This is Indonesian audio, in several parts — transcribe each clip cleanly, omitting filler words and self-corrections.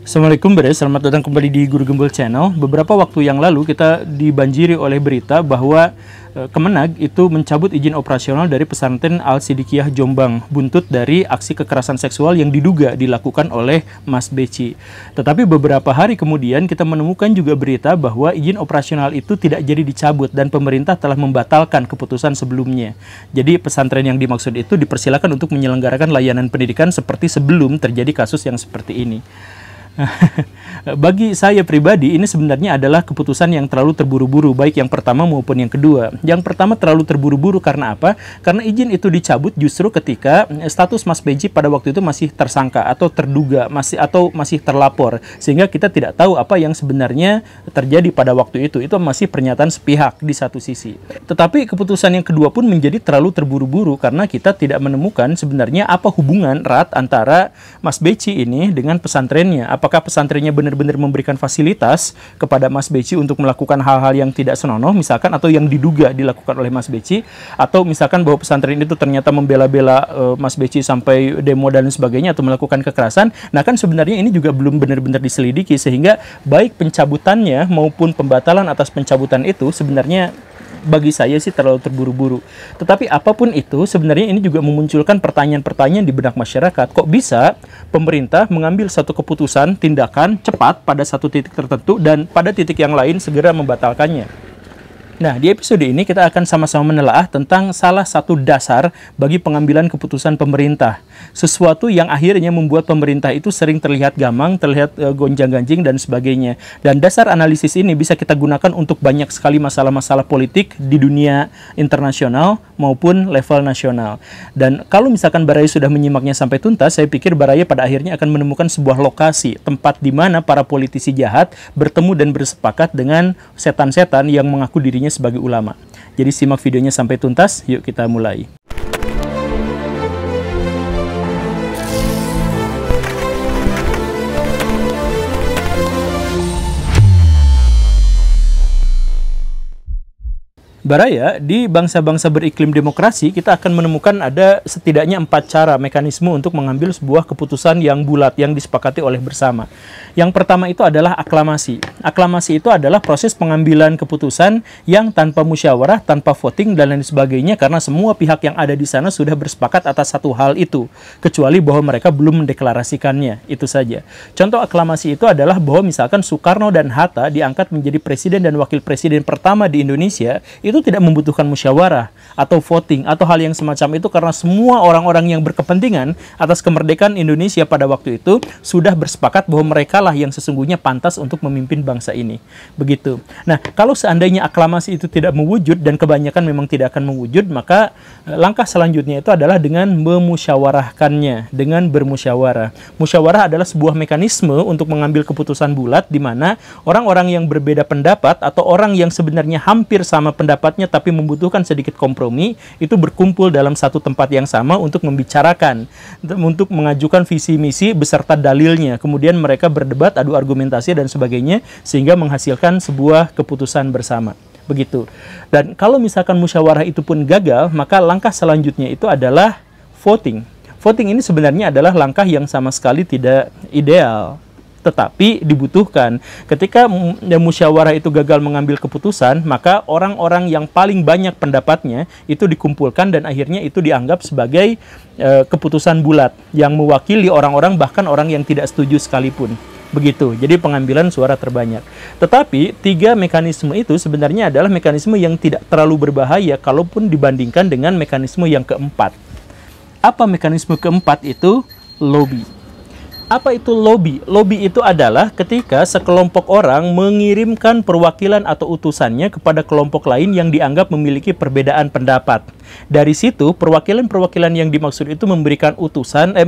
Assalamualaikum Bre, selamat datang kembali di Guru Gembel Channel. Beberapa waktu yang lalu kita dibanjiri oleh berita bahwa Kemenag itu mencabut izin operasional dari pesantren Al-Sidikiyah Jombang buntut dari aksi kekerasan seksual yang diduga dilakukan oleh Mas Beci. Tetapi beberapa hari kemudian kita menemukan juga berita bahwa izin operasional itu tidak jadi dicabut dan pemerintah telah membatalkan keputusan sebelumnya. Jadi pesantren yang dimaksud itu dipersilakan untuk menyelenggarakan layanan pendidikan seperti sebelum terjadi kasus yang seperti ini. Bagi saya pribadi ini sebenarnya adalah keputusan yang terlalu terburu-buru, baik yang pertama maupun yang kedua. Yang pertama terlalu terburu-buru karena apa? Karena izin itu dicabut justru ketika status Mas Beci pada waktu itu masih tersangka atau terduga, masih terlapor, sehingga kita tidak tahu apa yang sebenarnya terjadi pada waktu itu. Itu masih pernyataan sepihak di satu sisi. Tetapi keputusan yang kedua pun menjadi terlalu terburu-buru karena kita tidak menemukan sebenarnya apa hubungan erat antara Mas Beci ini dengan pesantrennya. Apakah pesantrennya benar-benar memberikan fasilitas kepada Mas Beci untuk melakukan hal-hal yang tidak senonoh misalkan, atau yang diduga dilakukan oleh Mas Beci, atau misalkan bahwa pesantren itu ternyata membela-bela Mas Beci sampai demo dan sebagainya atau melakukan kekerasan. Nah kan sebenarnya ini juga belum benar-benar diselidiki, sehingga baik pencabutannya maupun pembatalan atas pencabutan itu sebenarnya bagi saya sih terlalu terburu-buru. Tetapi apapun itu, sebenarnya ini juga memunculkan pertanyaan-pertanyaan di benak masyarakat. Kok bisa pemerintah mengambil satu keputusan, tindakan cepat pada satu titik tertentu dan pada titik yang lain segera membatalkannya? Nah, di episode ini kita akan sama-sama menelaah tentang salah satu dasar bagi pengambilan keputusan pemerintah. Sesuatu yang akhirnya membuat pemerintah itu sering terlihat gamang, terlihat gonjang-ganjing dan sebagainya. Dan dasar analisis ini bisa kita gunakan untuk banyak sekali masalah-masalah politik di dunia internasional maupun level nasional. Dan kalau misalkan Baraya sudah menyimaknya sampai tuntas, saya pikir Baraya pada akhirnya akan menemukan sebuah lokasi, tempat di mana para politisi jahat bertemu dan bersepakat dengan setan-setan yang mengaku dirinya sebagai ulama. Jadi simak videonya sampai tuntas, yuk kita mulai. Baraya, di bangsa-bangsa beriklim demokrasi, kita akan menemukan ada setidaknya 4 cara mekanisme untuk mengambil sebuah keputusan yang bulat, yang disepakati oleh bersama. Yang pertama itu adalah aklamasi. Aklamasi itu adalah proses pengambilan keputusan yang tanpa musyawarah, tanpa voting, dan lain sebagainya, karena semua pihak yang ada di sana sudah bersepakat atas satu hal itu, kecuali bahwa mereka belum mendeklarasikannya, itu saja. Contoh aklamasi itu adalah bahwa misalkan Soekarno dan Hatta diangkat menjadi presiden dan wakil presiden pertama di Indonesia, itu tidak membutuhkan musyawarah atau voting atau hal yang semacam itu, karena semua orang-orang yang berkepentingan atas kemerdekaan Indonesia pada waktu itu sudah bersepakat bahwa mereka lah yang sesungguhnya pantas untuk memimpin bangsa ini. Begitu. Nah, kalau seandainya aklamasi itu tidak mewujud, dan kebanyakan memang tidak akan mewujud, maka langkah selanjutnya itu adalah dengan memusyawarahkannya, dengan bermusyawarah. Musyawarah adalah sebuah mekanisme untuk mengambil keputusan bulat di mana orang-orang yang berbeda pendapat atau orang yang sebenarnya hampir sama pendapat tapi membutuhkan sedikit kompromi, itu berkumpul dalam satu tempat yang sama untuk membicarakan, untuk mengajukan visi misi beserta dalilnya. Kemudian mereka berdebat, adu argumentasi dan sebagainya, sehingga menghasilkan sebuah keputusan bersama. Begitu. Dan kalau misalkan musyawarah itu pun gagal, maka langkah selanjutnya itu adalah voting. Voting ini sebenarnya adalah langkah yang sama sekali tidak ideal, tetapi dibutuhkan. Ketika musyawarah itu gagal mengambil keputusan, maka orang-orang yang paling banyak pendapatnya itu dikumpulkan dan akhirnya itu dianggap sebagai keputusan bulat yang mewakili orang-orang, bahkan orang yang tidak setuju sekalipun. Begitu, jadi pengambilan suara terbanyak. Tetapi 3 mekanisme itu sebenarnya adalah mekanisme yang tidak terlalu berbahaya kalaupun dibandingkan dengan mekanisme yang keempat. Apa mekanisme keempat itu? Lobby. Apa itu lobby? Lobby itu adalah ketika sekelompok orang mengirimkan perwakilan atau utusannya kepada kelompok lain yang dianggap memiliki perbedaan pendapat. Dari situ, perwakilan-perwakilan yang dimaksud itu memberikan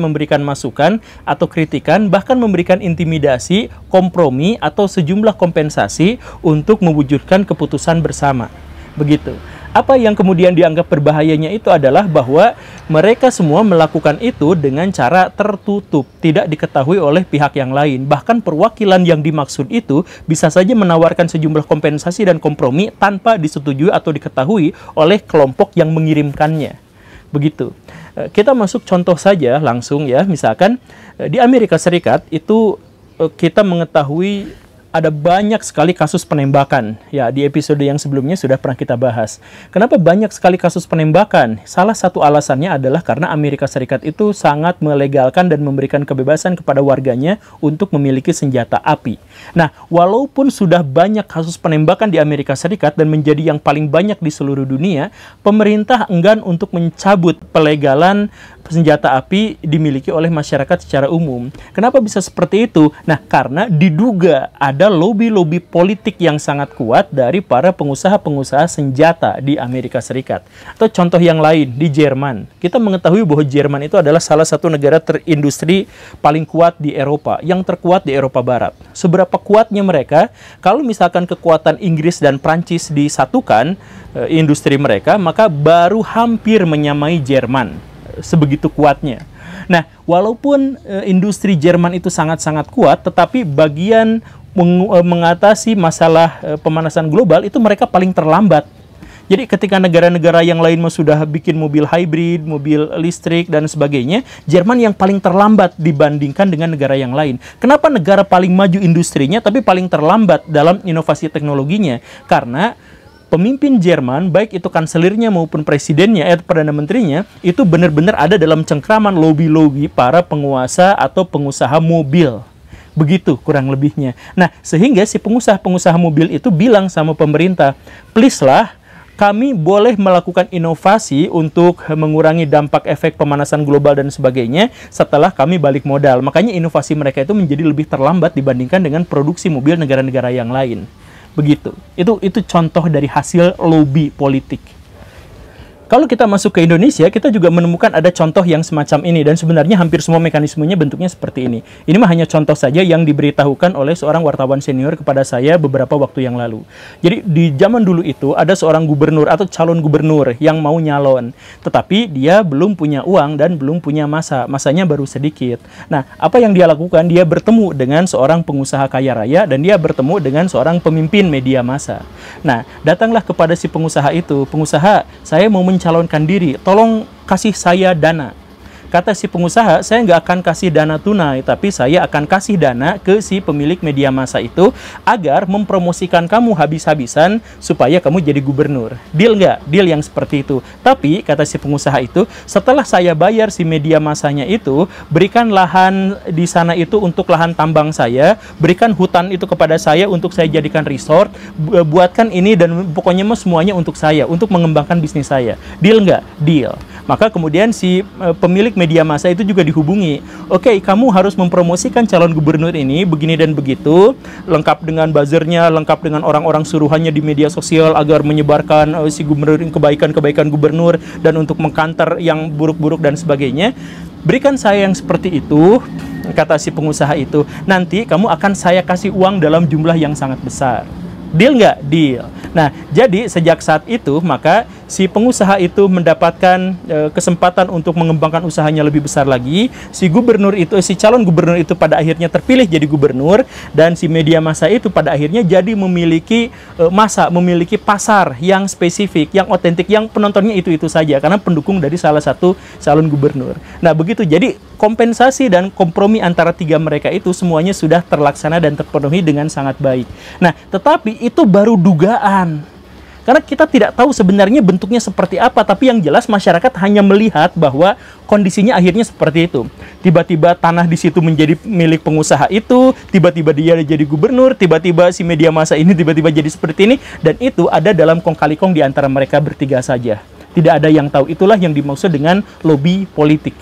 memberikan masukan atau kritikan, bahkan memberikan intimidasi, kompromi, atau sejumlah kompensasi untuk mewujudkan keputusan bersama. Begitu. Apa yang kemudian dianggap berbahayanya itu adalah bahwa mereka semua melakukan itu dengan cara tertutup, tidak diketahui oleh pihak yang lain. Bahkan perwakilan yang dimaksud itu bisa saja menawarkan sejumlah kompensasi dan kompromi tanpa disetujui atau diketahui oleh kelompok yang mengirimkannya. Begitu. Kita masuk contoh saja langsung ya, misalkan di Amerika Serikat itu kita mengetahui ada banyak sekali kasus penembakan. Ya, di episode yang sebelumnya sudah pernah kita bahas. Kenapa banyak sekali kasus penembakan? Salah satu alasannya adalah karena Amerika Serikat itu sangat melegalkan dan memberikan kebebasan kepada warganya untuk memiliki senjata api. Nah, walaupun sudah banyak kasus penembakan di Amerika Serikat dan menjadi yang paling banyak di seluruh dunia, pemerintah enggan untuk mencabut pelegalan senjata api dimiliki oleh masyarakat secara umum. Kenapa bisa seperti itu? Nah, karena diduga ada lobby-lobby politik yang sangat kuat dari para pengusaha-pengusaha senjata di Amerika Serikat. Atau contoh yang lain, di Jerman. Kita mengetahui bahwa Jerman itu adalah salah satu negara terindustri paling kuat di Eropa, yang terkuat di Eropa Barat. Seberapa kuatnya mereka, kalau misalkan kekuatan Inggris dan Prancis disatukan industri mereka, maka baru hampir menyamai Jerman. Sebegitu kuatnya. Nah, walaupun industri Jerman itu sangat-sangat kuat, tetapi bagian mengatasi masalah pemanasan global itu mereka paling terlambat. Jadi ketika negara-negara yang lain sudah bikin mobil hybrid, mobil listrik, dan sebagainya, Jerman yang paling terlambat dibandingkan dengan negara yang lain. Kenapa negara paling maju industrinya, tapi paling terlambat dalam inovasi teknologinya? Karena pemimpin Jerman, baik itu kanselirnya maupun presidennya, Perdana Menterinya, itu benar-benar ada dalam cengkraman lobby-lobby para penguasa atau pengusaha mobil. Begitu kurang lebihnya. Nah, sehingga si pengusaha-pengusaha mobil itu bilang sama pemerintah, please lah, kami boleh melakukan inovasi untuk mengurangi dampak efek pemanasan global dan sebagainya setelah kami balik modal. Makanya inovasi mereka itu menjadi lebih terlambat dibandingkan dengan produksi mobil negara-negara yang lain. Begitu. Itu contoh dari hasil lobby politik. Kalau kita masuk ke Indonesia, kita juga menemukan ada contoh yang semacam ini, dan sebenarnya hampir semua mekanismenya bentuknya seperti ini. Ini mah hanya contoh saja yang diberitahukan oleh seorang wartawan senior kepada saya beberapa waktu yang lalu. Jadi di zaman dulu itu ada seorang gubernur atau calon gubernur yang mau nyalon, tetapi dia belum punya uang dan belum punya masanya baru sedikit. Nah, apa yang dia lakukan? Dia bertemu dengan seorang pengusaha kaya raya dan dia bertemu dengan seorang pemimpin media massa. Nah, datanglah kepada si pengusaha itu, pengusaha, saya mau mencalonkan diri, tolong kasih saya dana. Kata si pengusaha, saya nggak akan kasih dana tunai, tapi saya akan kasih dana ke si pemilik media massa itu agar mempromosikan kamu habis-habisan supaya kamu jadi gubernur. Deal nggak? Deal yang seperti itu. Tapi, kata si pengusaha itu, setelah saya bayar si media massanya itu, berikan lahan di sana itu untuk lahan tambang saya, berikan hutan itu kepada saya untuk saya jadikan resort, buatkan ini dan pokoknya semuanya untuk saya, untuk mengembangkan bisnis saya. Deal nggak? Deal. Maka kemudian si pemilik media massa itu juga dihubungi. Oke, kamu harus mempromosikan calon gubernur ini begini dan begitu, lengkap dengan buzzernya, lengkap dengan orang-orang suruhannya di media sosial agar menyebarkan si gubernur, kebaikan-kebaikan gubernur dan untuk mengkanter yang buruk-buruk dan sebagainya. Berikan saya yang seperti itu, kata si pengusaha itu. Nanti kamu akan saya kasih uang dalam jumlah yang sangat besar. Deal nggak? Deal. Nah, jadi sejak saat itu, maka si pengusaha itu mendapatkan kesempatan untuk mengembangkan usahanya lebih besar lagi. Si gubernur itu, si calon gubernur itu pada akhirnya terpilih jadi gubernur, dan si media massa itu pada akhirnya jadi memiliki memiliki pasar yang spesifik, yang otentik, yang penontonnya itu-itu saja, karena pendukung dari salah satu calon gubernur. Nah, begitu. Jadi, kompensasi dan kompromi antara tiga mereka itu semuanya sudah terlaksana dan terpenuhi dengan sangat baik. Nah, tetapi itu baru dugaan. Karena kita tidak tahu sebenarnya bentuknya seperti apa, tapi yang jelas masyarakat hanya melihat bahwa kondisinya akhirnya seperti itu. Tiba-tiba tanah di situ menjadi milik pengusaha itu, tiba-tiba dia jadi gubernur, tiba-tiba si media massa ini tiba-tiba jadi seperti ini, dan itu ada dalam kong kali kong di antara mereka bertiga saja. Tidak ada yang tahu. Itulah yang dimaksud dengan lobby politik.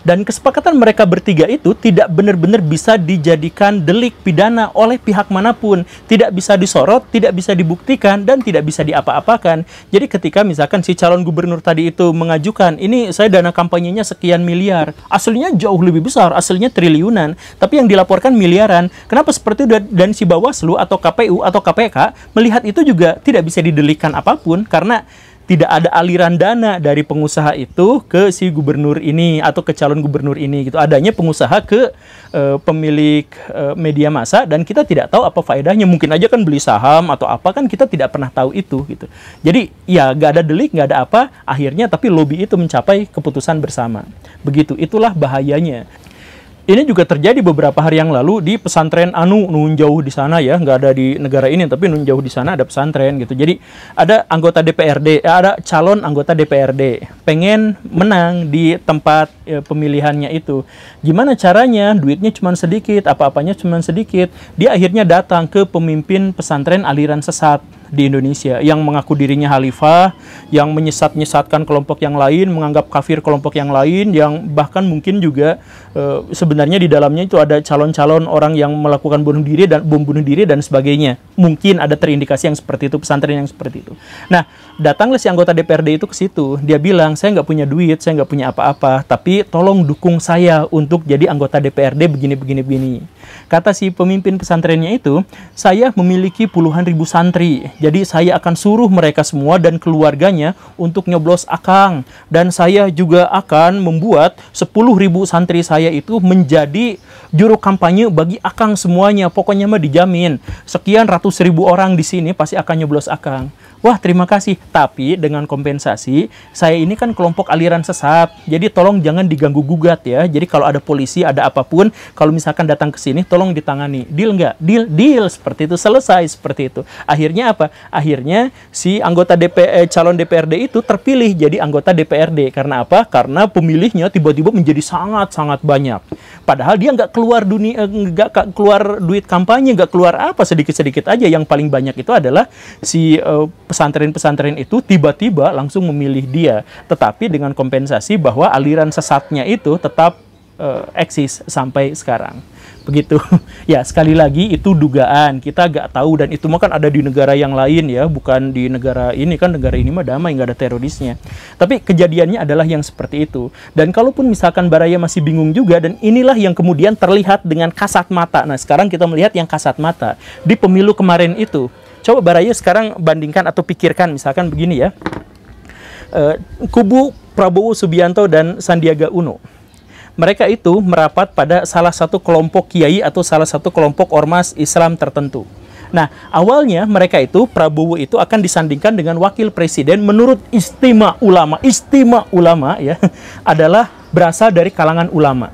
Dan kesepakatan mereka bertiga itu tidak benar-benar bisa dijadikan delik pidana oleh pihak manapun. Tidak bisa disorot, tidak bisa dibuktikan, dan tidak bisa diapa-apakan. Jadi ketika misalkan si calon gubernur tadi itu mengajukan, ini saya dana kampanyenya sekian miliar. Aslinya jauh lebih besar, aslinya triliunan. Tapi yang dilaporkan miliaran. Kenapa seperti itu? Dan si Bawaslu atau KPU atau KPK melihat itu juga tidak bisa didelikkan apapun, karena tidak ada aliran dana dari pengusaha itu ke si gubernur ini atau ke calon gubernur ini gitu. Adanya pengusaha ke pemilik media massa, dan kita tidak tahu apa faedahnya. Mungkin aja kan beli saham atau apa, kan kita tidak pernah tahu itu gitu. Jadi ya nggak ada delik, nggak ada apa akhirnya, tapi lobby itu mencapai keputusan bersama. Begitu, itulah bahayanya. Ini juga terjadi beberapa hari yang lalu di pesantren Anu, nun jauh di sana ya, nggak ada di negara ini, tapi nun jauh di sana ada pesantren gitu. Jadi ada anggota DPRD, ada calon anggota DPRD, pengen menang di tempat pemilihannya itu. Gimana caranya? Duitnya cuma sedikit, apa-apanya cuma sedikit. Dia akhirnya datang ke pemimpin pesantren aliran sesat di Indonesia yang mengaku dirinya khalifah, yang menyesat-nyesatkan kelompok yang lain, menganggap kafir kelompok yang lain, yang bahkan mungkin juga sebenarnya di dalamnya itu ada calon-calon orang yang melakukan bunuh diri dan bom bunuh diri dan sebagainya. Mungkin ada terindikasi yang seperti itu, pesantren yang seperti itu. Nah, datanglah si anggota DPRD itu ke situ. Dia bilang, saya nggak punya duit, saya nggak punya apa-apa, tapi tolong dukung saya untuk jadi anggota DPRD begini. Kata si pemimpin pesantrennya itu, saya memiliki puluhan ribu santri. Jadi saya akan suruh mereka semua dan keluarganya untuk nyoblos akang. Dan saya juga akan membuat 10.000 santri saya itu menjadi juru kampanye bagi akang semuanya. Pokoknya mah dijamin. Sekian ratus ribu orang di sini pasti akan nyoblos akang. Wah, terima kasih. Tapi dengan kompensasi, saya ini kan kelompok aliran sesat. Jadi tolong jangan diganggu-gugat ya. Jadi kalau ada polisi, ada apapun, kalau misalkan datang ke sini, tolong ditangani. Deal nggak? Deal, deal. Seperti itu, selesai seperti itu. Akhirnya apa? Akhirnya si anggota calon DPRD itu terpilih jadi anggota DPRD. Karena apa? Karena pemilihnya tiba-tiba menjadi sangat-sangat banyak. Padahal dia nggak keluar nggak keluar duit kampanye, nggak keluar apa, sedikit-sedikit aja. Yang paling banyak itu adalah si pesantren-pesantren itu tiba-tiba langsung memilih dia, tetapi dengan kompensasi bahwa aliran sesatnya itu tetap eksis sampai sekarang. Begitu. Ya, sekali lagi itu dugaan, kita nggak tahu, dan itu mah kan ada di negara yang lain ya, bukan di negara ini. Kan negara ini mah damai, nggak ada terorisnya. Tapi kejadiannya adalah yang seperti itu. Dan kalaupun misalkan Baraya masih bingung juga, dan inilah yang kemudian terlihat dengan kasat mata. Nah, sekarang kita melihat yang kasat mata di pemilu kemarin itu. Coba Baraya sekarang bandingkan atau pikirkan misalkan begini ya. Kubu Prabowo Subianto dan Sandiaga Uno. Mereka itu merapat pada salah satu kelompok kiai atau salah satu kelompok ormas Islam tertentu. Nah, awalnya mereka itu, Prabowo itu akan disandingkan dengan wakil presiden menurut istimewa ulama ya, adalah berasal dari kalangan ulama.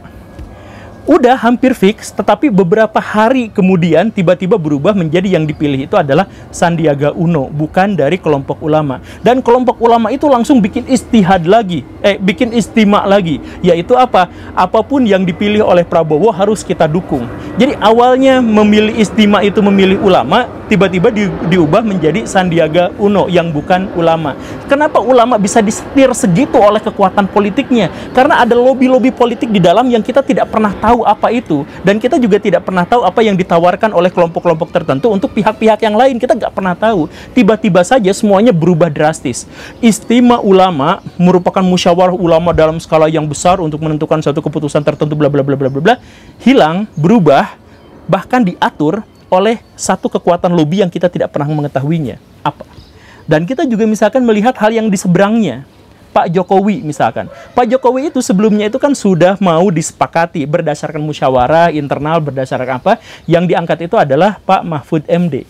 Udah hampir fix, tetapi beberapa hari kemudian tiba-tiba berubah menjadi yang dipilih itu adalah Sandiaga Uno, bukan dari kelompok ulama. Dan kelompok ulama itu langsung bikin istihad lagi, bikin istimewa lagi, yaitu apa? Apapun yang dipilih oleh Prabowo harus kita dukung. Jadi awalnya memilih istimewa itu memilih ulama, tiba-tiba diubah menjadi Sandiaga Uno yang bukan ulama. Kenapa ulama bisa disetir segitu oleh kekuatan politiknya? Karena ada lobby-lobby politik di dalam yang kita tidak pernah tahu apa itu, dan kita juga tidak pernah tahu apa yang ditawarkan oleh kelompok-kelompok tertentu untuk pihak-pihak yang lain. Kita nggak pernah tahu. Tiba-tiba saja semuanya berubah drastis. Istimewa ulama merupakan musyawarah ulama dalam skala yang besar untuk menentukan suatu keputusan tertentu, bla bla bla bla bla, hilang, berubah, bahkan diatur oleh satu kekuatan lobby yang kita tidak pernah mengetahuinya apa. Dan kita juga misalkan melihat hal yang di seberangnya. Pak Jokowi misalkan. Pak Jokowi itu sebelumnya itu kan sudah mau disepakati berdasarkan musyawarah internal, berdasarkan apa? Yang diangkat itu adalah Pak Mahfud MD.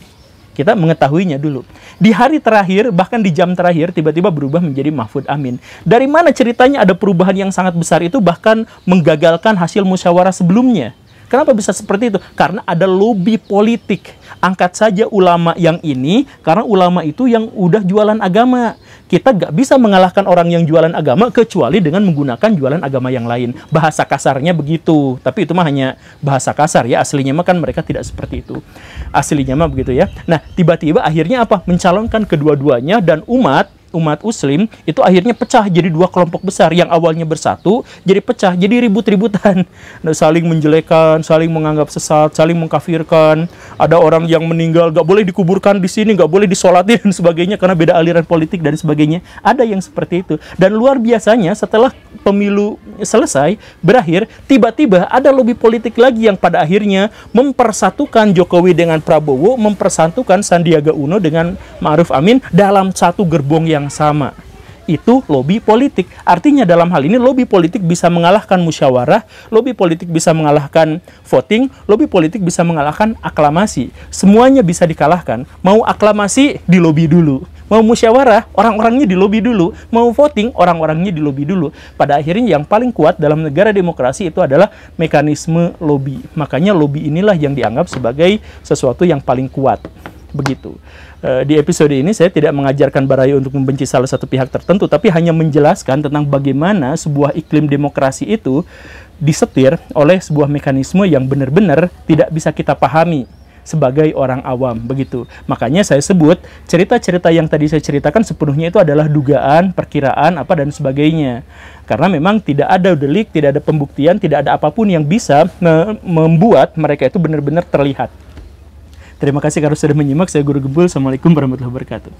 Kita mengetahuinya dulu. Di hari terakhir, bahkan di jam terakhir, tiba-tiba berubah menjadi Mahfud Amin. Dari mana ceritanya ada perubahan yang sangat besar itu, bahkan menggagalkan hasil musyawarah sebelumnya? Kenapa bisa seperti itu? Karena ada lobby politik. Angkat saja ulama yang ini, karena ulama itu yang udah jualan agama. Kita nggak bisa mengalahkan orang yang jualan agama kecuali dengan menggunakan jualan agama yang lain. Bahasa kasarnya begitu. Tapi itu mah hanya bahasa kasar ya. Aslinya mah kan mereka tidak seperti itu. Aslinya mah begitu ya. Nah, tiba-tiba akhirnya apa? Mencalonkan kedua-duanya, dan umat Muslim itu akhirnya pecah jadi dua kelompok besar. Yang awalnya bersatu jadi pecah, jadi ribut-ributan, saling menjelekan, saling menganggap sesat, saling mengkafirkan. Ada orang yang meninggal gak boleh dikuburkan di sini, gak boleh disolatin dan sebagainya karena beda aliran politik dan sebagainya. Ada yang seperti itu. Dan luar biasanya setelah pemilu selesai berakhir, tiba-tiba ada lobby politik lagi yang pada akhirnya mempersatukan Jokowi dengan Prabowo, mempersatukan Sandiaga Uno dengan Ma'ruf Amin dalam satu gerbong yang sama. Itu lobby politik. Artinya dalam hal ini lobby politik bisa mengalahkan musyawarah, lobby politik bisa mengalahkan voting, lobby politik bisa mengalahkan aklamasi. Semuanya bisa dikalahkan. Mau aklamasi di lobby dulu, Mau musyawarah, orang-orangnya dilobi dulu. Mau voting, orang-orangnya dilobi dulu. Pada akhirnya yang paling kuat dalam negara demokrasi itu adalah mekanisme lobby. Makanya lobby inilah yang dianggap sebagai sesuatu yang paling kuat. Begitu. Di episode ini saya tidak mengajarkan Barayo untuk membenci salah satu pihak tertentu, tapi hanya menjelaskan tentang bagaimana sebuah iklim demokrasi itu disetir oleh sebuah mekanisme yang benar-benar tidak bisa kita pahami sebagai orang awam, begitu. Makanya saya sebut cerita-cerita yang tadi saya ceritakan sepenuhnya itu adalah dugaan, perkiraan, apa dan sebagainya. Karena memang tidak ada delik, tidak ada pembuktian, tidak ada apapun yang bisa membuat mereka itu benar-benar terlihat. Terima kasih karena sudah menyimak. Saya Guru Gembul. Assalamualaikum warahmatullahi wabarakatuh.